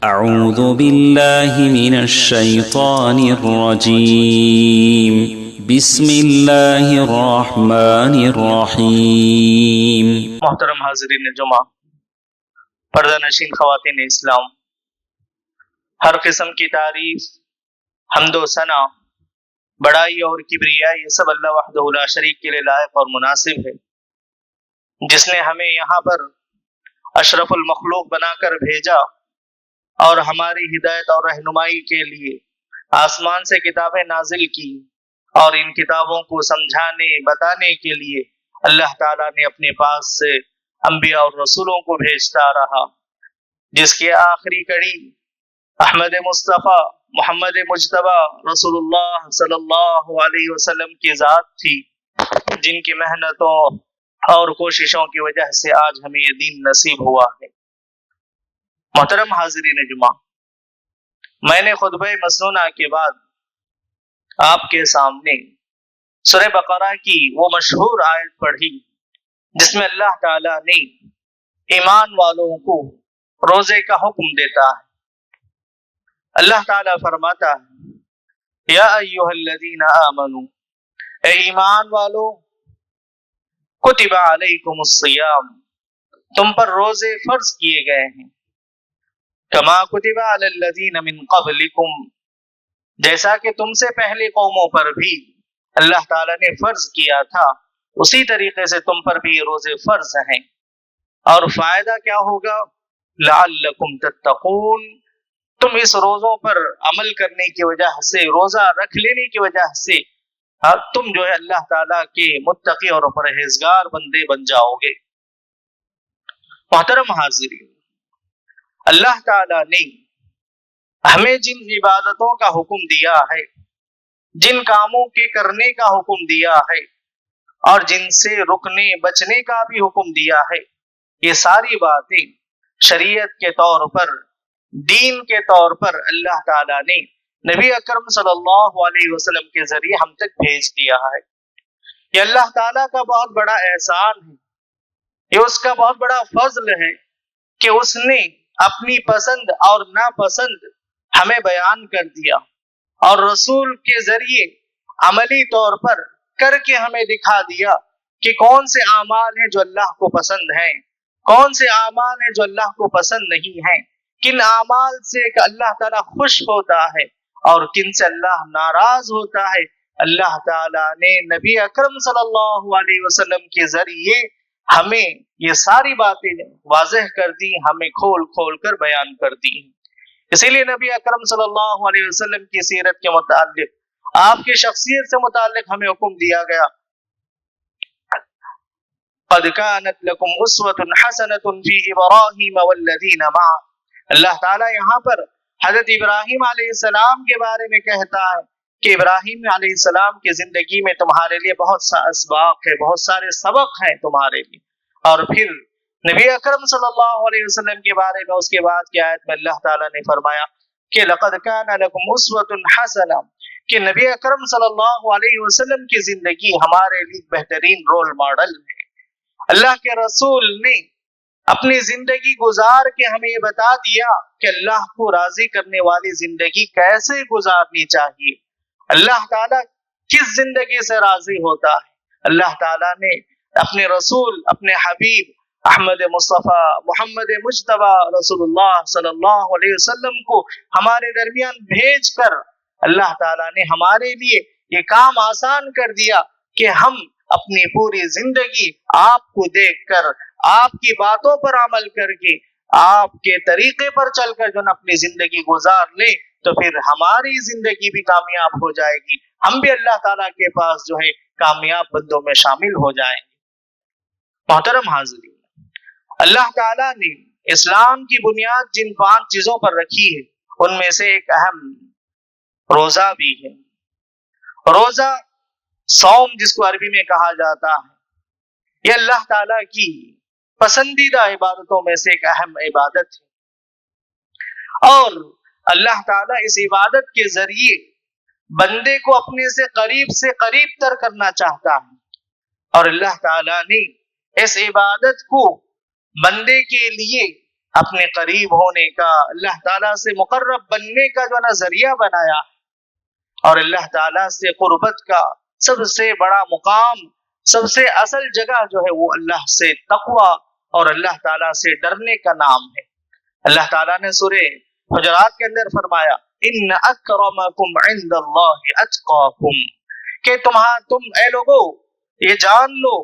أعوذ بالله من الشيطان الرجيم بسم الله الرحمن الرحيم۔ محترم حاضرین جمعہ، پردہ نشین خواتین اسلام، ہر قسم کی تعریف، حمد و ثنا، بڑائی اور کبریا یہ سب اللہ وحدہ لا شریک کے لیے لائق اور مناسب ہے، جس نے ہمیں یہاں پر اشرف المخلوق بنا کر بھیجا اور ہماری ہدایت اور رہنمائی کے لیے آسمان سے کتابیں نازل کی، اور ان کتابوں کو سمجھانے بتانے کے لیے اللہ تعالیٰ نے اپنے پاس سے انبیاء اور رسولوں کو بھیجتا رہا، جس کی آخری کڑی احمد مصطفیٰ محمد مجتبی رسول اللہ صلی اللہ علیہ وسلم کی ذات تھی، جن کی محنتوں اور کوششوں کی وجہ سے آج ہمیں یہ دین نصیب ہوا ہے۔ محترم حاضرین جمعہ، میں نے خطبہ مسنونہ کے بعد آپ کے سامنے سورہ بقرہ کی وہ مشہور آیت پڑھی جس میں اللہ تعالیٰ نے ایمان والوں کو روزے کا حکم دیتا ہے۔ اللہ تعالیٰ فرماتا ہے، یا ایھا الذین آمنوا، اے ایمان والو، کتب علیکم الصیام، تم پر روزے فرض کیے گئے ہیں، کما کتب علی الذین من قبلکم، جیسا کہ تم سے پہلے قوموں پر بھی اللہ تعالیٰ نے فرض کیا تھا، اسی طریقے سے تم پر بھی روزے فرض ہیں۔ اور فائدہ کیا ہوگا؟ لعلکم تتقون، تم اس روزوں پر عمل کرنے کی وجہ سے، روزہ رکھ لینے کی وجہ سے تم جو ہے اللہ تعالیٰ کے متقی اور پرہیزگار بندے بن جاؤ گے۔ محترم حاضرین، اللہ تعالیٰ نے ہمیں جن عبادتوں کا حکم دیا ہے، جن کاموں کے کرنے کا حکم دیا ہے، اور جن سے رکنے بچنے کا بھی حکم دیا ہے، یہ ساری باتیں شریعت کے طور پر، دین کے طور پر اللہ تعالیٰ نے نبی اکرم صلی اللہ علیہ وسلم کے ذریعے ہم تک بھیج دیا ہے۔ یہ اللہ تعالیٰ کا بہت بڑا احسان ہے، یہ اس کا بہت بڑا فضل ہے کہ اس نے اپنی پسند اور ناپسند ہمیں بیان کر دیا، اور رسول کے ذریعے عملی طور پر کر کے ہمیں دکھا دیا کہ کون سے اعمال ہیں جو اللہ کو پسند ہیں، کون سے اعمال ہیں جو اللہ کو پسند نہیں ہیں، کن اعمال سے اللہ تعالیٰ خوش ہوتا ہے اور کن سے اللہ ناراض ہوتا ہے۔ اللہ تعالیٰ نے نبی اکرم صلی اللہ علیہ وسلم کے ذریعے ہمیں یہ ساری باتیں واضح کر دی، ہمیں کھول کھول کر بیان کر دی۔ اسی لیے نبی اکرم صلی اللہ علیہ وسلم کی سیرت کے متعلق، آپ کی شخصیت سے متعلق ہمیں حکم دیا گیا، قد كانت لكم اسوة حسنة في ابراہیم والذین معه۔ اللہ تعالیٰ یہاں پر حضرت ابراہیم علیہ السلام کے بارے میں کہتا ہے کہ ابراہیم علیہ السلام کی زندگی میں تمہارے لیے بہت سا اسباق ہے، بہت سارے سبق ہیں تمہارے لیے۔ اور پھر نبی اکرم صلی اللہ علیہ وسلم کے بارے میں اس کے بعد کی آیت میں اللہ تعالیٰ نے فرمایا کہ لقد كان لكم اسوة حسنة، کہ نبی اکرم صلی اللہ علیہ وسلم کی زندگی ہمارے لیے بہترین رول ماڈل ہے۔ اللہ کے رسول نے اپنی زندگی گزار کے ہمیں یہ بتا دیا کہ اللہ کو راضی کرنے والی زندگی کیسے گزارنی چاہیے، اللہ تعالیٰ کس زندگی سے راضی ہوتا ہے۔ اللہ تعالیٰ نے اپنے رسول، اپنے حبیب احمد مصطفیٰ محمد مجتبی رسول اللہ صلی اللہ علیہ وسلم کو ہمارے درمیان بھیج کر اللہ تعالیٰ نے ہمارے لیے یہ کام آسان کر دیا کہ ہم اپنی پوری زندگی آپ کو دیکھ کر، آپ کی باتوں پر عمل کر کے، آپ کے طریقے پر چل کر جو اپنی زندگی گزار لیں، تو پھر ہماری زندگی بھی کامیاب ہو جائے گی، ہم بھی اللہ تعالیٰ کے پاس جو ہے کامیاب بندوں میں شامل ہو جائیں گے۔ محترم حاضرین، اللہ تعالیٰ نے اسلام کی بنیاد جن 5 چیزوں پر رکھی ہے، ان میں سے ایک اہم روزہ بھی ہے۔ روزہ، صوم جس کو عربی میں کہا جاتا ہے، یہ اللہ تعالیٰ کی پسندیدہ عبادتوں میں سے ایک اہم عبادت ہے، اور اللہ تعالیٰ اس عبادت کے ذریعے بندے کو اپنے سے قریب تر کرنا چاہتا ہے، اور اللہ تعالیٰ نے اس عبادت کو بندے کے لیے اپنے قریب ہونے کا، اللہ تعالیٰ سے مقرب بننے کا جو ہے نا ذریعہ بنایا، اور اللہ تعالیٰ سے قربت کا سب سے بڑا مقام، سب سے اصل جگہ جو ہے وہ اللہ سے تقوی اور اللہ تعالیٰ سے ڈرنے کا نام ہے۔ اللہ تعالیٰ نے سورہ حجرات کے اندر فرمایا ان اکرمکم عند اللہ اتقاکم، کہ تم اے لوگو یہ جان لو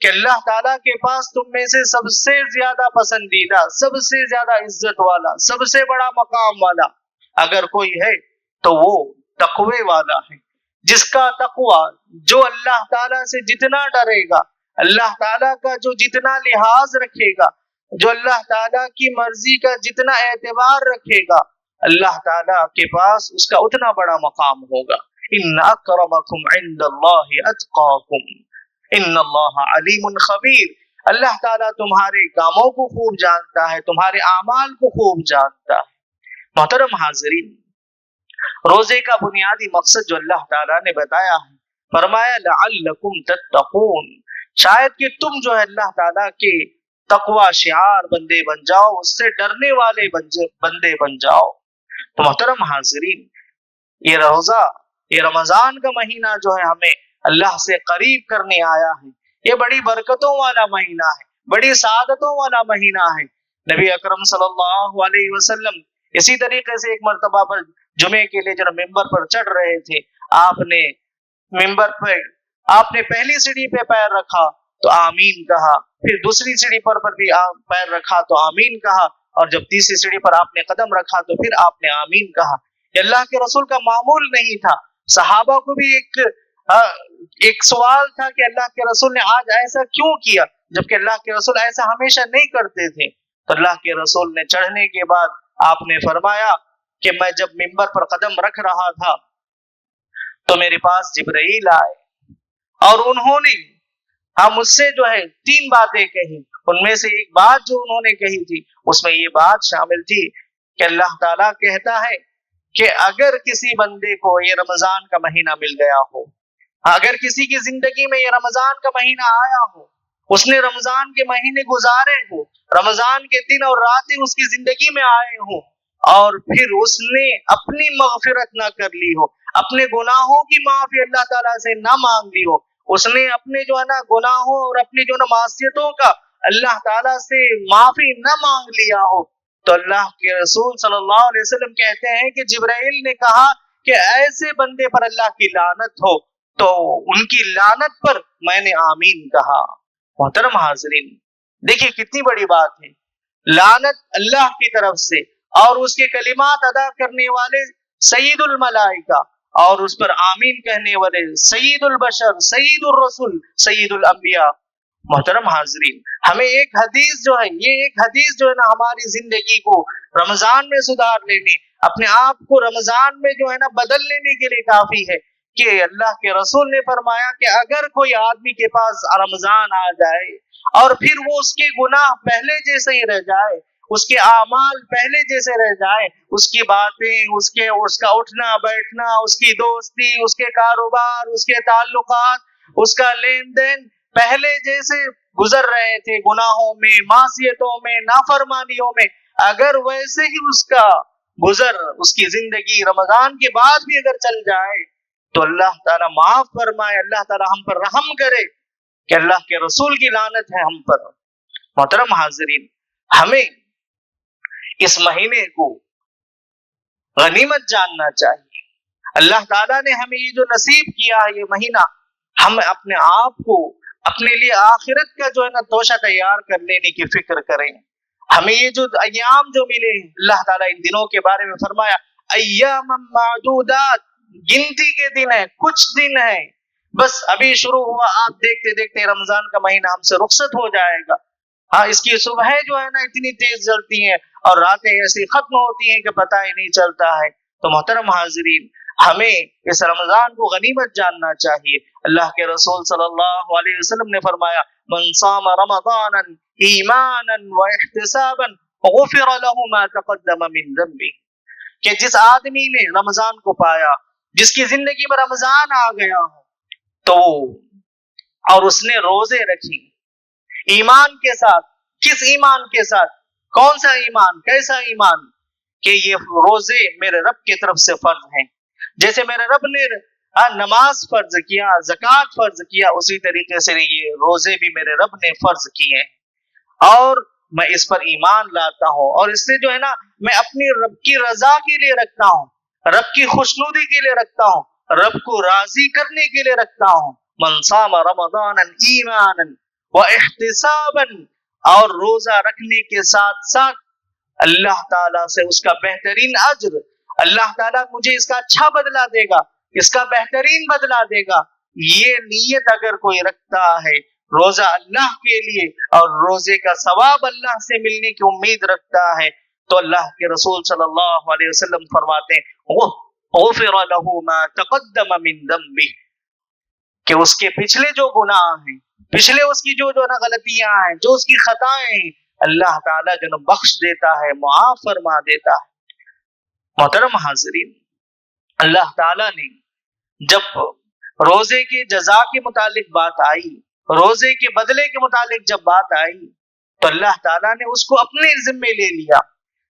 کہ اللہ تعالیٰ کے پاس تم میں سے سب سے زیادہ پسندیدہ، سب سے زیادہ عزت والا، سب سے بڑا مقام والا اگر کوئی ہے تو وہ تقوی والا ہے، جس کا تقوی، جو اللہ تعالیٰ سے جتنا ڈرے گا، اللہ تعالیٰ کا جو جتنا لحاظ رکھے گا، جو اللہ تعالیٰ کی مرضی کا جتنا اعتبار رکھے گا، اللہ تعالیٰ کے پاس اس کا اتنا بڑا مقام ہوگا۔ ان اکرمکم عند اللہ اتقاکم ان اللہ علیم خبیر، اللہ تعالیٰ تمہارے کاموں کو خوب جانتا ہے، تمہارے اعمال کو خوب جانتا ہے۔ محترم حاضرین، روزے کا بنیادی مقصد جو اللہ تعالیٰ نے بتایا ہے، فرمایا لعلکم تتقون، شاید کہ تم جو ہے اللہ تعالیٰ کے تقوی شعار بندے بن جاؤ، اس سے ڈرنے والے بندے بن جاؤ۔ تو محترم حاضرین، یہ روزہ، یہ رمضان کا مہینہ جو ہے ہمیں اللہ سے قریب کرنے آیا ہے، یہ بڑی برکتوں والا مہینہ ہے، بڑی سعادتوں والا مہینہ ہے۔ نبی اکرم صلی اللہ علیہ وسلم اسی طریقے سے ایک مرتبہ پر جمعے کے لیے جب ممبر پر چڑھ رہے تھے، آپ نے ممبر پہ آپ نے پہلی سیڑھی پہ پیر رکھا تو آمین کہا، پھر دوسری سیڑھی پر بھی پیر رکھا تو آمین کہا، اور جب تیسری سیڑھی پر آپ نے قدم رکھا تو پھر آپ نے آمین کہا۔ یہ اللہ کے رسول کا معمول نہیں تھا۔ صحابہ کو بھی ایک سوال تھا کہ اللہ کے رسول نے آج ایسا کیوں کیا، جبکہ اللہ کے رسول ایسا ہمیشہ نہیں کرتے تھے۔ تو اللہ کے رسول نے چڑھنے کے بعد آپ نے فرمایا کہ میں جب ممبر پر قدم رکھ رہا تھا تو میرے پاس جبرائیل آئے، اور انہوں نے مجھ سے جو ہے 3 باتیں کہی۔ ان میں سے ایک بات جو انہوں نے کہی تھی، اس میں یہ بات شامل تھی کہ اللہ تعالیٰ کہتا ہے کہ اگر کسی بندے کو یہ رمضان کا مہینہ مل گیا ہو، اگر کسی کی زندگی میں یہ رمضان کا مہینہ آیا ہو، اس نے رمضان کے مہینے گزارے ہو، رمضان کے دن اور راتیں اس کی زندگی میں آئے ہوں، اور پھر اس نے اپنی مغفرت نہ کر لی ہو، اپنے گناہوں کی معافی اللہ تعالیٰ سے نہ مانگ لی ہو، اس نے اپنے جو ہے نا گناہوں اور اپنی جو ہے نا معصیتوں کا اللہ تعالیٰ سے معافی نہ مانگ لیا ہو، تو اللہ کے رسول صلی اللہ علیہ وسلم کہتے ہیں کہ جبرائیل نے کہا کہ ایسے بندے پر اللہ کی لعنت ہو، تو ان کی لعنت پر میں نے آمین کہا۔ محترم حاضرین، دیکھیے کتنی بڑی بات ہے، لعنت اللہ کی طرف سے اور اس کے کلمات ادا کرنے والے سید الملائکہ، اور اس پر آمین کہنے والے سید البشر، سید الرسول، سید الانبیاء۔ محترم حاضرین، ہمیں ایک حدیث جو ہے، یہ ایک حدیث جو ہے نا ہماری زندگی کو رمضان میں سدھار لینے، اپنے آپ کو رمضان میں جو ہے نا بدل لینے کے لیے کافی ہے کہ اللہ کے رسول نے فرمایا کہ اگر کوئی آدمی کے پاس رمضان آ جائے اور پھر وہ اس کے گناہ پہلے جیسے ہی رہ جائے، اس کے اعمال پہلے جیسے رہ جائے، اس کی باتیں، اس کا اٹھنا بیٹھنا، اس کی دوستی، اس کے کاروبار، اس کے تعلقات، اس کا لین دین پہلے جیسے گزر رہے تھے، گناہوں میں، معصیتوں میں، نافرمانیوں میں، اگر ویسے ہی اس کا گزر، اس کی زندگی رمضان کے بعد بھی اگر چل جائے تو اللہ تعالیٰ معاف فرمائے، اللہ تعالیٰ ہم پر رحم کرے کہ اللہ کے رسول کی لعنت ہے ہم پر۔ محترم حاضرین، ہمیں اس مہینے کو غنیمت جاننا چاہیے۔ اللہ تعالیٰ نے ہمیں یہ جو نصیب کیا ہے یہ مہینہ، ہم اپنے آپ کو اپنے لیے آخرت کا جو ہے نا توشہ تیار کر لینے کی فکر کریں۔ ہمیں یہ جو ایام جو ملے، اللہ تعالیٰ ان دنوں کے بارے میں فرمایا ایام معدودات، گنتی کے دن ہیں، کچھ دن ہیں، بس ابھی شروع ہوا، آپ دیکھتے دیکھتے رمضان کا مہینہ ہم سے رخصت ہو جائے گا۔ اس کی صبح جو ہے نا اتنی تیز جلتی ہیں اور راتیں ایسی ختم ہوتی ہیں کہ پتہ ہی نہیں چلتا ہے۔ تو محترم حاضرین، ہمیں اس رمضان کو غنیمت جاننا چاہیے۔ اللہ کے رسول صلی اللہ علیہ وسلم نے فرمایا من صام رمضانا ایمانا واحتسابا غفر له ما تقدم من ذنبه، کہ جس آدمی نے رمضان کو پایا، جس کی زندگی میں رمضان آ گیا ہو، تو اور اس نے روزے رکھی ایمان کے ساتھ، کس ایمان کے ساتھ؟ کون سا ایمان؟ کیسا ایمان؟ کہ یہ روزے میرے رب کی طرف سے فرض ہیں. جیسے میرے رب نے نماز فرض کیا، زکوٰۃ فرض کیا، اسی طریقے سے یہ روزے بھی میرے رب نے فرض کیے ہیں اور میں اس پر ایمان لاتا ہوں. اور اس سے جو ہے نا میں اپنی رب کی رضا کے لیے رکھتا ہوں، رب کی خوشنودی کے لیے رکھتا ہوں، رب کو راضی کرنے کے لیے رکھتا ہوں. من صام رمضان ایمانا واحتسابا، اور روزہ رکھنے کے ساتھ ساتھ اللہ تعالیٰ سے اس کا بہترین اجر، اللہ تعالیٰ مجھے اس کا اچھا بدلہ دے گا، اس کا بہترین بدلہ دے گا، یہ نیت اگر کوئی رکھتا ہے روزہ اللہ کے لیے اور روزے کا ثواب اللہ سے ملنے کی امید رکھتا ہے، تو اللہ کے رسول صلی اللہ علیہ وسلم فرماتے ہیں غفر له ما تقدم من ذنبه، کہ اس کے پچھلے جو گناہ ہیں، پچھلے اس کی جو غلطیاں ہیں، جو اس کی خطائیں ہیں، اللہ تعالیٰ جو بخش دیتا ہے، معاف فرما دیتا ہے. محترم حاضرین، اللہ تعالیٰ نے جب روزے کے جزا کے متعلق بات آئی، روزے کے بدلے کے متعلق جب بات آئی، تو اللہ تعالیٰ نے اس کو اپنے ذمے لے لیا.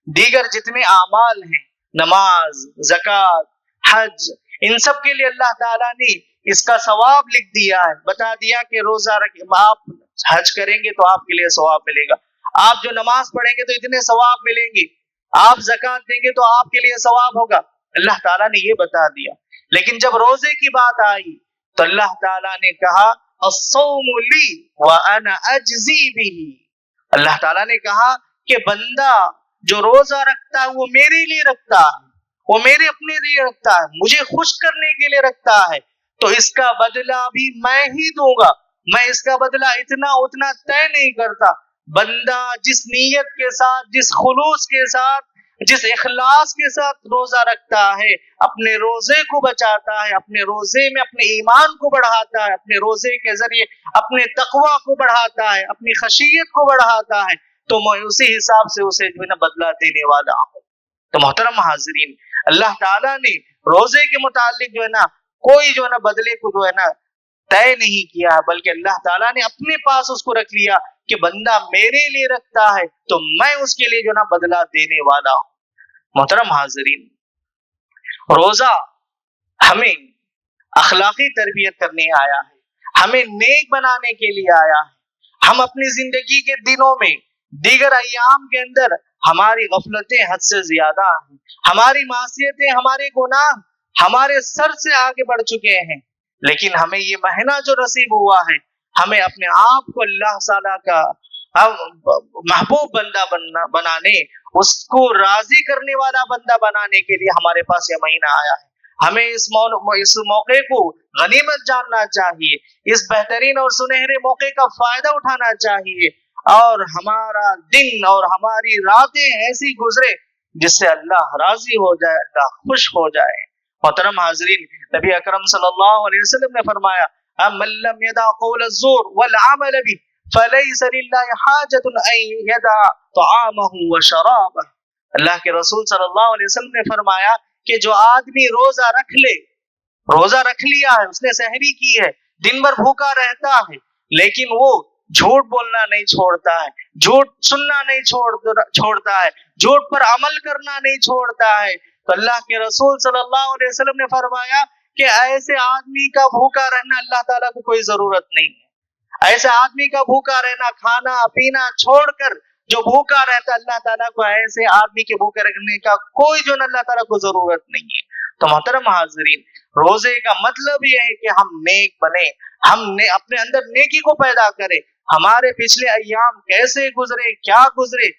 دیگر جتنے اعمال ہیں، نماز، زکوٰۃ، حج، ان سب کے لیے اللہ تعالیٰ نے اس کا ثواب لکھ دیا ہے، بتا دیا کہ روزہ آپ حج کریں گے تو آپ کے لیے ثواب ملے گا، آپ جو نماز پڑھیں گے تو اتنے ثواب ملیں گے، آپ زکوٰۃ دیں گے تو آپ کے لیے ثواب ہوگا. اللہ تعالیٰ نے یہ بتا دیا. لیکن جب روزے کی بات آئی تو اللہ تعالیٰ نے کہا الصوم لی وانا اجزی بہ، اللہ تعالیٰ نے کہا کہ بندہ جو روزہ رکھتا ہے وہ میرے لیے رکھتا ہے، وہ میرے اپنے لیے رکھتا ہے، مجھے خوش کرنے کے لیے رکھتا ہے، تو اس کا بدلہ بھی میں ہی دوں گا. میں اس کا بدلہ اتنا طے نہیں کرتا. بندہ جس نیت کے ساتھ، جس خلوص کے ساتھ، جس اخلاص کے ساتھ روزہ رکھتا ہے، اپنے روزے کو بچاتا ہے، اپنے روزے میں اپنے ایمان کو بڑھاتا ہے، اپنے روزے کے ذریعے اپنے تقوی کو بڑھاتا ہے، اپنی خشیت کو بڑھاتا ہے، تو میں اسی حساب سے اسے جو ہے نا بدلہ دینے والا ہوں. تو محترم حاضرین، اللہ تعالیٰ نے روزے کے متعلق جو ہے نا کوئی جو ہے نا بدلے کو جو ہے نا طے نہیں کیا، بلکہ اللہ تعالیٰ نے اپنے پاس اس کو رکھ لیا کہ بندہ میرے لیے رکھتا ہے تو میں اس کے لیے جو نا بدلہ دینے والا ہوں. محترم حاضرین، روزہ ہمیں اخلاقی تربیت کرنے آیا ہے، ہمیں نیک بنانے کے لیے آیا ہے. ہم اپنی زندگی کے دنوں میں، دیگر ایام کے اندر ہماری غفلتیں حد سے زیادہ ہیں، ہماری معصیتیں، ہمارے گناہ ہمارے سر سے آگے بڑھ چکے ہیں، لیکن ہمیں یہ مہینہ جو نصیب ہوا ہے، ہمیں اپنے آپ کو اللہ تعالیٰ کا محبوب بندہ بنانے، اس کو راضی کرنے والا بندہ بنانے کے لیے ہمارے پاس یہ مہینہ آیا ہے. ہمیں اس موقع کو غنیمت جاننا چاہیے، اس بہترین اور سنہرے موقع کا فائدہ اٹھانا چاہیے، اور ہمارا دن اور ہماری راتیں ایسی گزرے جس سے اللہ راضی ہو جائے، اللہ خوش ہو جائے. محترم حاضرین، نبی اکرم صلی اللہ علیہ وسلم نے فرمایا من لم يدع قول الزور والعمل به فليس لله حاجة ان يدع طعامه وشرابه. اللہ کے رسول صلی اللہ علیہ وسلم نے فرمایا کہ جو آدمی روزہ رکھ لے، روزہ رکھ لیا ہے، اس نے سحری کی ہے، دن بھر بھوکا رہتا ہے، لیکن وہ جھوٹ بولنا نہیں چھوڑتا ہے، جھوٹ سننا نہیں چھوڑتا ہے، جھوٹ پر عمل کرنا نہیں چھوڑتا ہے، تو اللہ کے رسول صلی اللہ علیہ وسلم نے فرمایا کہ ایسے آدمی کا بھوکا رہنا اللہ تعالیٰ کو کوئی ضرورت نہیں ہے. ایسے آدمی کا بھوکا رہنا، کھانا پینا چھوڑ کر جو بھوکا رہتا، اللہ تعالیٰ کو ایسے آدمی کے بھوکے رہنے کا کوئی جو اللہ تعالیٰ کو ضرورت نہیں ہے. تو محترم حاضرین، روزے کا مطلب یہ ہے کہ ہم نیک بنے، ہم اپنے اندر نیکی کو پیدا کریں. ہمارے پچھلے ایام کیسے گزرے، کیا گزرے،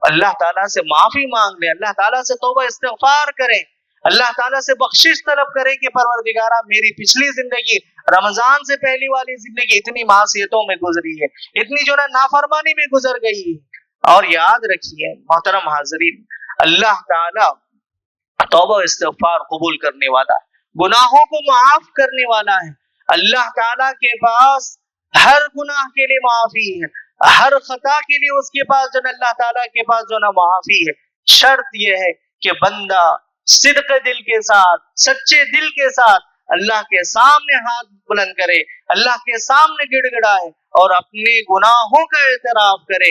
اللہ تعالیٰ سے معافی مانگ لیں، اللہ تعالیٰ سے توبہ استغفار کریں، اللہ تعالیٰ سے بخشش طلب کریں کہ پروردگارہ میری پچھلی زندگی، رمضان سے پہلی والی زندگی اتنی معصیتوں میں گزری ہے، اتنی جو نا نافرمانی میں گزر گئی ہے. اور یاد رکھیے محترم حاضرین، اللہ تعالیٰ توبہ استغفار قبول کرنے والا ہے، گناہوں کو معاف کرنے والا ہے. اللہ تعالیٰ کے پاس ہر گناہ کے لیے معافی ہے، ہر خطا کے لیے اس کے پاس جو اللہ تعالیٰ کے پاس جو نا معافی ہے. شرط یہ ہے کہ بندہ صدق دل کے ساتھ، سچے دل کے ساتھ اللہ کے سامنے ہاتھ بلند کرے، اللہ کے سامنے گڑ گڑائے اور اپنے گناہوں کا اعتراف کرے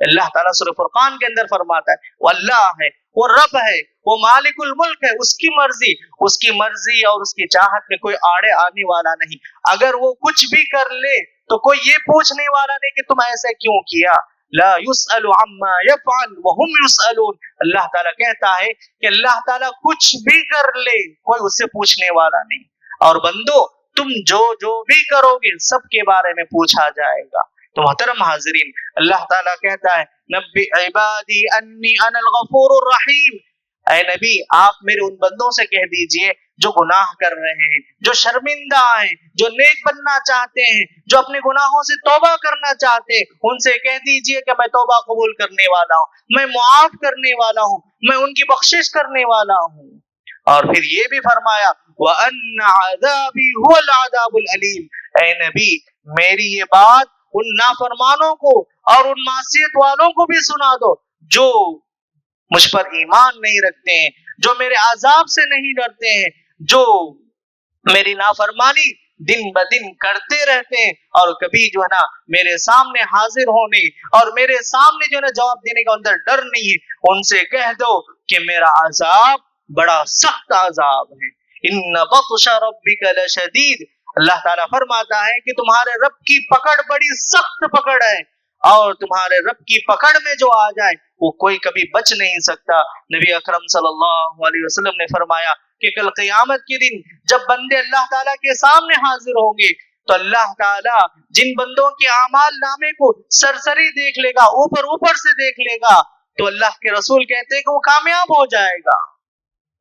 اللہ تعالیٰ سورہ فرقان کے اندر فرماتا ہے وہ اللہ ہے، وہ رب ہے، وہ مالک الملک ہے، اس کی مرضی اور اس کی چاہت میں کوئی آڑے آنے والا نہیں۔ اگر وہ کچھ بھی کر لے تو کوئی یہ پوچھنے والا نہیں کہ تم ایسا کیوں کیا۔ لا يسأل عما يفعل وهم يسألون، اللہ تعالیٰ کہتا ہے کہ اللہ تعالیٰ کچھ بھی کر لے کوئی اس سے پوچھنے والا نہیں، اور بندو تم جو بھی کرو گے سب کے بارے میں پوچھا جائے گا۔ تو محترم حاضرین، اللہ تعالیٰ کہتا ہے نبی عبادی انی انا الغفور الرحیم، اے نبی آپ میرے ان بندوں سے کہہ دیجئے جو گناہ کر رہے ہیں، جو شرمندہ ہیں، جو نیک بننا چاہتے ہیں، جو اپنے گناہوں سے توبہ کرنا چاہتے ہیں، ان سے کہہ دیجئے کہ میں توبہ قبول کرنے والا ہوں، میں معاف کرنے والا ہوں، میں ان کی بخشش کرنے والا ہوں۔ اور پھر یہ بھی فرمایا وَأَنَّ عَذَابِي هُوَ الْعَذَابُ الْأَلِيمُ، اے نبی میری یہ بات ان نافرمانوں کو اور ان معصیت والوں کو بھی سنا دو جو مجھ پر ایمان نہیں رکھتے ہیں، جو میرے عذاب سے نہیں ڈرتے ہیں، جو میری نافرمانی دن بدن کرتے رہتے ہیں اور کبھی جو ہے نا میرے سامنے حاضر ہونے اور میرے سامنے جو ہے نا جواب دینے کا اندر ڈر نہیں ہے، ان سے کہہ دو کہ میرا عذاب بڑا سخت عذاب ہے۔ ان بطش ربک لشدید، اللہ تعالیٰ فرماتا ہے کہ تمہارے رب کی پکڑ بڑی سخت پکڑ ہے، اور تمہارے رب کی پکڑ میں جو آ جائے وہ کوئی کبھی بچ نہیں سکتا۔ نبی اکرم صلی اللہ علیہ وسلم نے فرمایا کہ کل قیامت کے دن جب بندے اللہ تعالیٰ کے سامنے حاضر ہوں گے تو اللہ تعالیٰ جن بندوں کے اعمال نامے کو سرسری دیکھ لے گا، اوپر سے دیکھ لے گا، تو اللہ کے رسول کہتے ہیں کہ وہ کامیاب ہو جائے گا،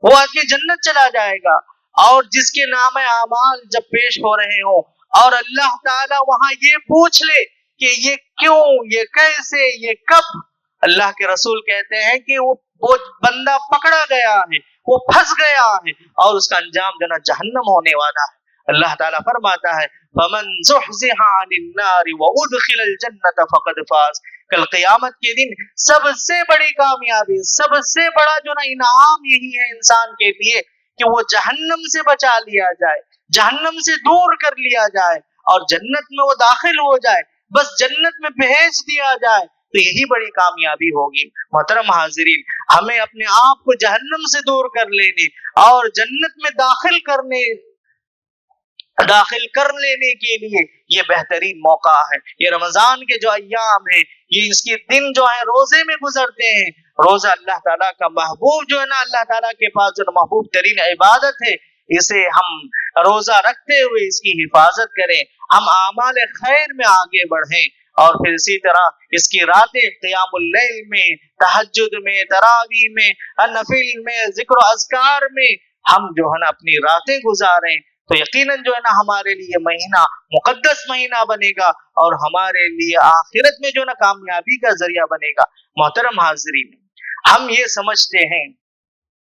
وہ آدمی جنت چلا جائے گا۔ اور جس کے نام اعمال جب پیش ہو رہے ہوں اور اللہ تعالیٰ وہاں یہ پوچھ لے کہ یہ کیوں، یہ کیسے، یہ کب، اللہ کے رسول کہتے ہیں کہ وہ بندہ پکڑا گیا ہے، وہ پھنس گیا ہے اور اس کا انجام جو نا جہنم ہونے والا ہے۔ اللہ تعالیٰ فرماتا ہے فَمَنْ زُحْزِحَ عَنِ النَّارِ وَأُدْخِلَ الْجَنَّةَ فَقَدْ فَازَ، کل قیامت کے دن سب سے بڑی کامیابی، سب سے بڑا جو نا انعام یہی ہے انسان کے لیے کہ وہ جہنم سے بچا لیا جائے، جہنم سے دور کر لیا جائے اور جنت میں وہ داخل ہو جائے، بس جنت میں بھیج دیا جائے، تو یہی بڑی کامیابی ہوگی۔ محترم حاضرین، ہمیں اپنے آپ کو جہنم سے دور کر لینے اور جنت میں داخل کر لینے کے لیے یہ بہترین موقع ہے۔ یہ رمضان کے جو ایام ہیں، یہ اس کے دن جو ہے روزے میں گزرتے ہیں۔ روزہ اللہ تعالیٰ کا محبوب جو ہے نا، اللہ تعالیٰ کے پاس جو محبوب ترین عبادت ہے، اسے ہم روزہ رکھتے ہوئے اس کی حفاظت کریں، ہم اعمال خیر میں آگے بڑھیں، اور پھر اسی طرح اس کی راتیں قیام اللیل میں، تہجد میں، تراویح میں، نفل میں، ذکر و اذکار میں ہم جو ہے نا اپنی راتیں گزاریں، تو یقیناً جو ہے نا ہمارے لیے مہینہ مقدس مہینہ بنے گا اور ہمارے لیے آخرت میں جو ہے نا کامیابی کا ذریعہ بنے گا۔ محترم حاضرین، ہم یہ سمجھتے ہیں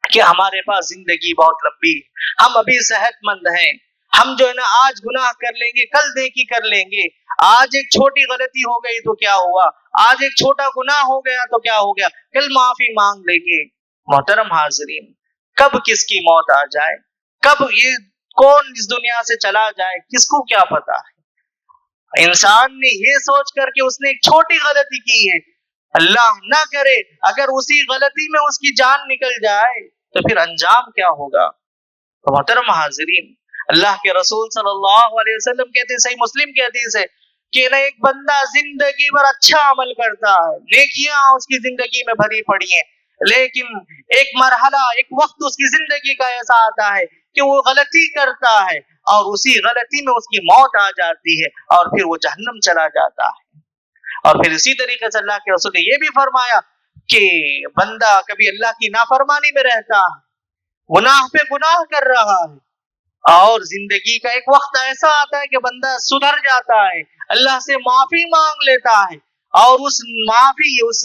کہ ہمارے پاس زندگی بہت لمبی ہے، ہم ابھی صحت مند ہیں، ہم جو ہے نا آج گناہ کر لیں گے، کل نیکی کر لیں گے، آج ایک چھوٹی غلطی ہو گئی تو کیا ہوا، آج ایک چھوٹا گناہ ہو گیا تو کیا ہو گیا، کل معافی مانگ لیں گے۔ محترم حاضرین، کب کس کی موت آ جائے، کب یہ کون اس دنیا سے چلا جائے، کس کو کیا پتا ہے۔ انسان نے یہ سوچ کر کہ اس نے ایک چھوٹی غلطی کی ہے، اللہ نہ کرے اگر اسی غلطی میں اس کی جان نکل جائے تو پھر انجام کیا ہوگا۔ تو محترم حاضرین، اللہ کے رسول صلی اللہ علیہ وسلم کہتے ہیں، صحیح مسلم کی حدیث ہے کہ ایک بندہ زندگی بھر اچھا عمل کرتا ہے، نیکیاں اس کی زندگی میں بھری پڑی ہیں، لیکن ایک مرحلہ، ایک وقت اس کی زندگی کا ایسا آتا ہے کہ وہ غلطی کرتا ہے اور اسی غلطی میں اس کی موت آ جاتی ہے اور پھر وہ جہنم چلا جاتا ہے۔ اور پھر اسی طریقے سے اللہ کے رسول نے یہ بھی فرمایا کہ بندہ کبھی اللہ کی نافرمانی میں رہتا ہے، گناہ پہ گناہ کر رہا ہے، اور زندگی کا ایک وقت ایسا آتا ہے کہ بندہ سدھر جاتا ہے، اللہ سے معافی مانگ لیتا ہے، اور اس معافی، اس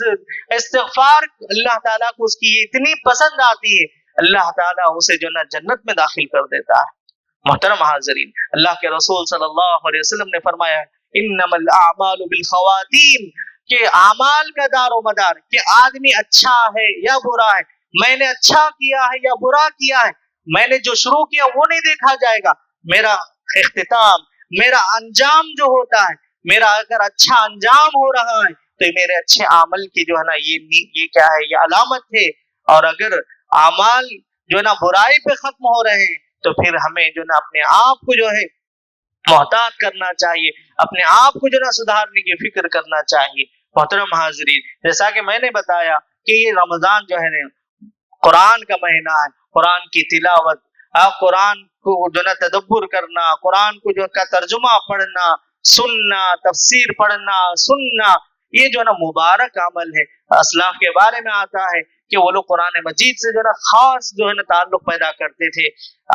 استغفار اللہ تعالیٰ کو اس کی اتنی پسند آتی ہے، اللہ تعالیٰ اسے جو نا جنت میں داخل کر دیتا ہے۔ محترم حاضرین، اللہ کے رسول صلی اللہ علیہ وسلم نے فرمایا انما الاعمال بالخواتیم، کہ اعمال کا دار و مدار کہ آدمی اچھا ہے یا برا ہے، میں نے اچھا کیا ہے یا برا کیا ہے، میں نے جو شروع کیا وہ نہیں دیکھا جائے گا، میرا اختتام، میرا انجام جو ہوتا ہے، میرا اگر اچھا انجام ہو رہا ہے تو یہ میرے اچھے عمل کی جو ہے نا یہ کیا ہے، یہ علامت ہے. اور اگر اعمال جو ہے نا برائی پہ ختم ہو رہے ہیں تو پھر ہمیں جو ہے نا اپنے آپ کو جو ہے محتاط کرنا چاہیے، اپنے آپ کو جو ہے نا سدھارنے کی فکر کرنا چاہیے. محترم حاضرین، جیسا کہ میں نے بتایا کہ یہ رمضان جو ہے نا قرآن کا مہینہ ہے. قرآن کی تلاوت، قرآن کو جو ہے نا تدبر کرنا، قرآن کو جو کا ترجمہ پڑھنا، سننا، تفسیر پڑھنا سننا، یہ جو ہے نا مبارک عمل ہے. اسلاف کے بارے میں آتا ہے کہ وہ لوگ قرآن مجید سے جو ہے نا خاص جو ہے نا تعلق پیدا کرتے تھے.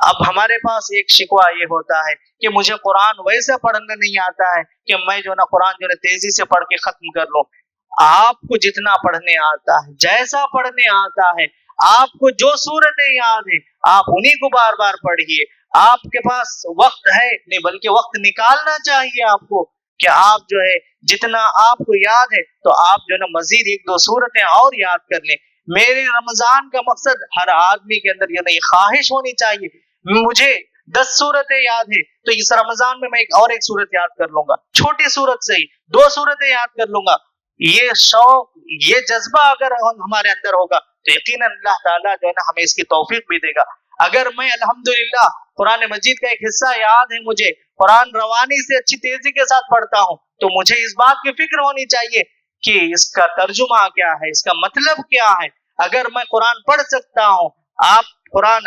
اب ہمارے پاس ایک شکوہ یہ ہوتا ہے کہ مجھے قرآن ویسے پڑھنا نہیں آتا ہے کہ میں جو ہے نا قرآن جو ہے تیزی سے پڑھ کے ختم کر لوں. آپ کو جتنا پڑھنے آتا ہے، جیسا پڑھنے آتا ہے، آپ کو جو سورتیں یاد ہیں آپ انہی کو بار بار پڑھیے. آپ کے پاس وقت ہے نہیں، بلکہ وقت نکالنا چاہیے آپ کو کہ آپ جو ہے جتنا آپ کو یاد ہے تو آپ جو ہے نا مزید 1-2 سورتیں اور یاد کر لیں. میرے رمضان کا مقصد ہر آدمی کے اندر یہ خواہش ہونی چاہیے، مجھے 10 سورتیں یاد ہیں تو اس رمضان میں ایک سورت یاد کر لوں گا، چھوٹی سورت سے ہی 2 سورتیں یاد کر لوں گا. یہ شوق، یہ جذبہ اگر ہمارے اندر ہوگا تو یقیناً اللہ تعالیٰ جو ہے نا ہمیں اس کی توفیق بھی دے گا. اگر میں الحمدللہ قرآن مجید کا ایک حصہ یاد ہے، مجھے قرآن روانی سے اچھی تیزی کے ساتھ پڑھتا ہوں، تو مجھے اس بات کی فکر ہونی چاہیے کہ اس کا ترجمہ کیا ہے، اس کا مطلب کیا ہے. اگر میں قرآن پڑھ سکتا ہوں، آپ قرآن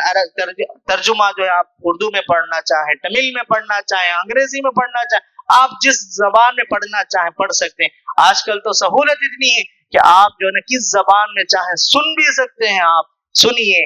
ترجمہ جو ہے آپ اردو میں پڑھنا چاہیں، تمل میں پڑھنا چاہیں، انگریزی میں پڑھنا چاہیں، آپ جس زبان میں پڑھنا چاہیں پڑھ سکتے ہیں. آج کل تو سہولت اتنی ہے کہ آپ جو ہے نا کس زبان میں چاہیں سن بھی سکتے ہیں. آپ سنیے،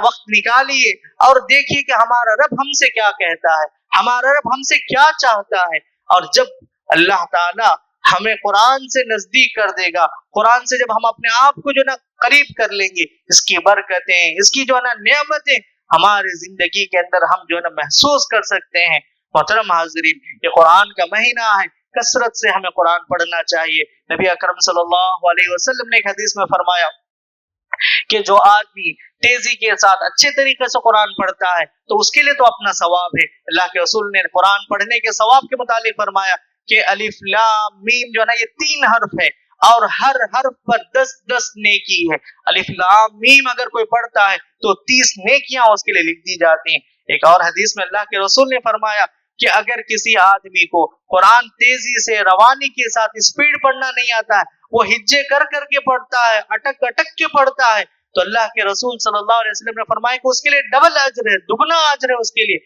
وقت نکالیے اور دیکھیے کہ ہمارا رب ہم سے کیا کہتا ہے، ہمارا رب ہم سے کیا چاہتا ہے. اور جب اللہ تعالی ہمیں قرآن سے نزدیک کر دے گا، قرآن سے جب ہم اپنے آپ کو جو نا قریب کر لیں گے، اس کی برکتیں، اس کی جو ہے نا نعمتیں ہماری زندگی کے اندر ہم جو ہے نا محسوس کر سکتے ہیں. محترم حاضرین، یہ قرآن کا مہینہ ہے، کثرت سے ہمیں قرآن پڑھنا چاہیے. نبی اکرم صلی اللہ علیہ وسلم نے ایک حدیث میں فرمایا کہ جو آدمی تیزی کے ساتھ اچھے طریقے سے قرآن پڑھتا ہے تو اس کے لیے تو اپنا ثواب ہے. اللہ کے رسول نے قرآن پڑھنے کے ثواب کے متعلق فرمایا کہ الف لام میم جو ہے نا یہ 3 حرف ہے اور ہر حرف پر 10 نیکی ہے. الف لام میم اگر کوئی پڑھتا ہے تو 30 نیکیاں اس کے لیے لکھ دی جاتی ہیں. ایک اور حدیث میں اللہ کے رسول نے فرمایا کہ اگر کسی آدمی کو قرآن تیزی سے روانی کے ساتھ اسپیڈ پڑھنا نہیں آتا ہے، وہ ہجے کر کے پڑھتا ہے، اٹک کے پڑھتا ہے، تو اللہ کے رسول صلی اللہ علیہ وسلم نے فرمایا کہ اس کے لیے ڈبل اجر ہے، دگنا اجر ہے اس کے لیے.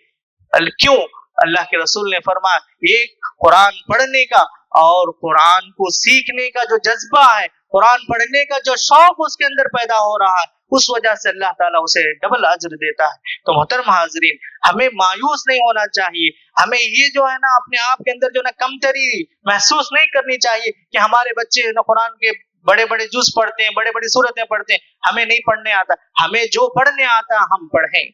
کیوں؟ اللہ کے رسول نے فرمایا ایک قرآن پڑھنے کا اور قرآن کو سیکھنے کا جو جذبہ ہے، قرآن پڑھنے کا جو شوق اس کے اندر پیدا ہو رہا ہے، اس وجہ سے اللہ تعالیٰ اسے ڈبل اجر دیتا ہے. تو محترم حاضرین، ہمیں مایوس نہیں ہونا چاہیے، ہمیں یہ جو ہے نا اپنے آپ کے اندر جو نا کمتری محسوس نہیں کرنی چاہیے کہ ہمارے بچے نا قرآن کے بڑے جز پڑھتے ہیں، بڑی صورتیں پڑھتے ہیں، ہمیں نہیں پڑھنے آتا. ہمیں جو پڑھنے آتا ہم پڑھیں،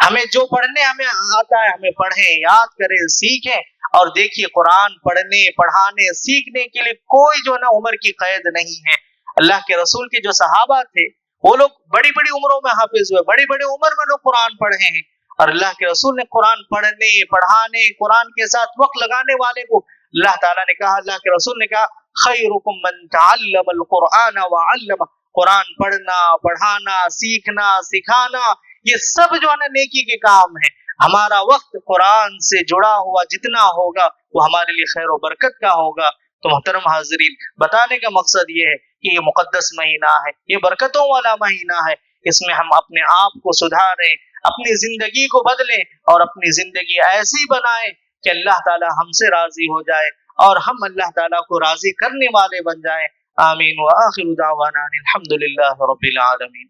ہمیں جو پڑھنے ہمیں آتا ہے ہمیں پڑھیں، یاد کریں، سیکھیں. اور دیکھیے قرآن پڑھنے، پڑھانے، سیکھنے کے لیے کوئی جو نا عمر کی قید نہیں ہے. اللہ کے رسول کے جو صحابہ تھے وہ لوگ بڑی عمروں میں حافظ ہوئے، بڑی عمر میں لوگ قرآن پڑھے ہیں. اور اللہ کے رسول نے قرآن پڑھنے، پڑھانے، قرآن کے ساتھ وقت لگانے والے کو اللہ تعالیٰ نے کہا، اللہ کے رسول نے کہا خیرکم من تعلم القرآن وعلمہ. قرآن پڑھنا، پڑھانا، سیکھنا، سکھانا، یہ سب جو ہے نا نیکی کے کام ہے. ہمارا وقت قرآن سے جڑا ہوا جتنا ہوگا وہ ہمارے لیے خیر و برکت کا ہوگا. تو محترم حاضرین، بتانے کا مقصد یہ ہے کہ یہ مقدس مہینہ ہے، یہ برکتوں والا مہینہ ہے. اس میں ہم اپنے آپ کو سدھاریں، اپنی زندگی کو بدلیں اور اپنی زندگی ایسی بنائیں کہ اللہ تعالی ہم سے راضی ہو جائے اور ہم اللہ تعالیٰ کو راضی کرنے والے بن جائیں. آمین. وآخر دعوانا الحمدللہ رب العالمین.